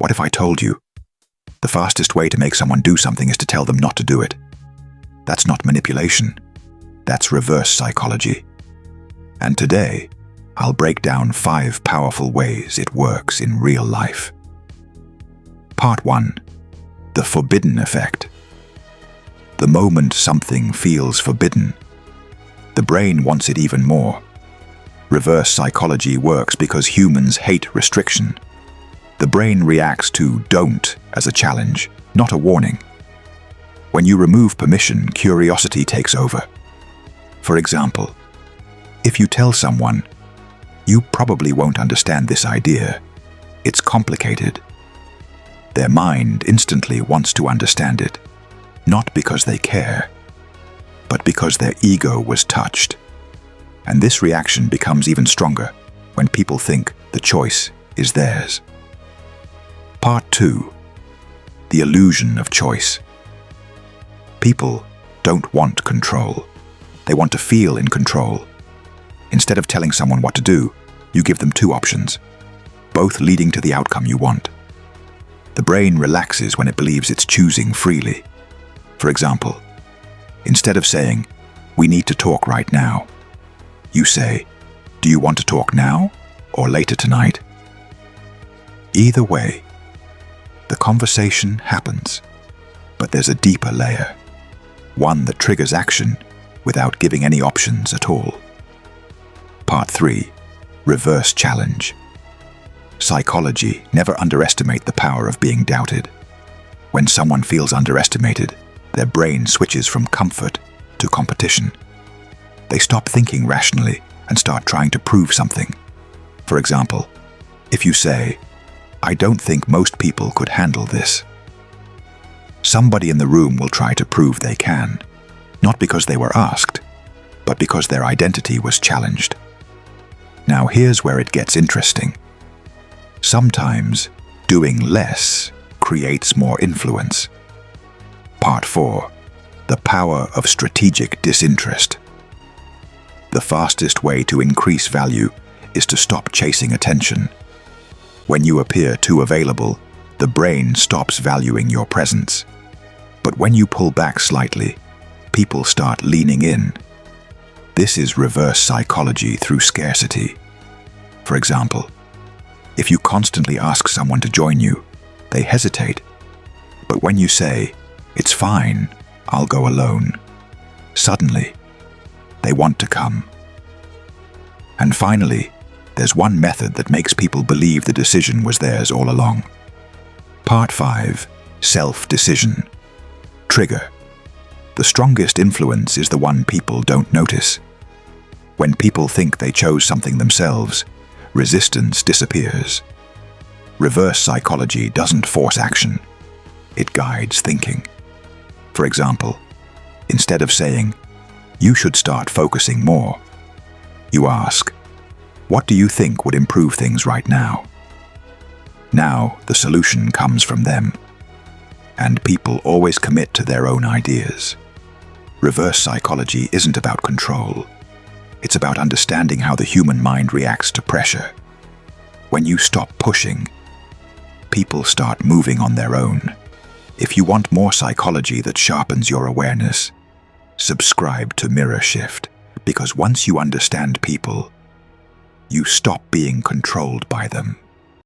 What if I told you? The fastest way to make someone do something is to tell them not to do it. That's not manipulation. That's reverse psychology. And today, I'll break down 5 powerful ways it works in real life. Part 1. The forbidden effect. The moment something feels forbidden, the brain wants it even more. Reverse psychology works because humans hate restriction. The brain reacts to "don't" as a challenge, not a warning. When you remove permission, curiosity takes over. For example, if you tell someone, "You probably won't understand this idea. It's complicated," their mind instantly wants to understand it, not because they care, but because their ego was touched. And this reaction becomes even stronger when people think the choice is theirs. Part 2. The illusion of choice. People don't want control. They want to feel in control. Instead of telling someone what to do, you give them 2 options, both leading to the outcome you want. The brain relaxes when it believes it's choosing freely. For example, instead of saying, "We need to talk right now," you say, "Do you want to talk now or later tonight?" Either way, the conversation happens, but there's a deeper layer, one that triggers action without giving any options at all. Part 3. Reverse challenge. Psychology, never underestimate the power of being doubted. When someone feels underestimated, their brain switches from comfort to competition. They stop thinking rationally and start trying to prove something. For example, if you say, "I don't think most people could handle this," somebody in the room will try to prove they can, not because they were asked, but because their identity was challenged. Now here's where it gets interesting. Sometimes doing less creates more influence. Part 4. The power of strategic disinterest. The fastest way to increase value is to stop chasing attention. When you appear too available, the brain stops valuing your presence. But when you pull back slightly, people start leaning in. This is reverse psychology through scarcity. For example, if you constantly ask someone to join you, they hesitate. But when you say, "It's fine, I'll go alone," suddenly, they want to come. And finally, there's one method that makes people believe the decision was theirs all along. Part 5. Self-decision. Trigger. The strongest influence is the one people don't notice. When people think they chose something themselves, resistance disappears. Reverse psychology doesn't force action. It guides thinking. For example, instead of saying, "You should start focusing more," you ask, "What do you think would improve things right now?" Now the solution comes from them. And people always commit to their own ideas. Reverse psychology isn't about control. It's about understanding how the human mind reacts to pressure. When you stop pushing, people start moving on their own. If you want more psychology that sharpens your awareness, subscribe to Mirrorshift, because once you understand people, you stop being controlled by them.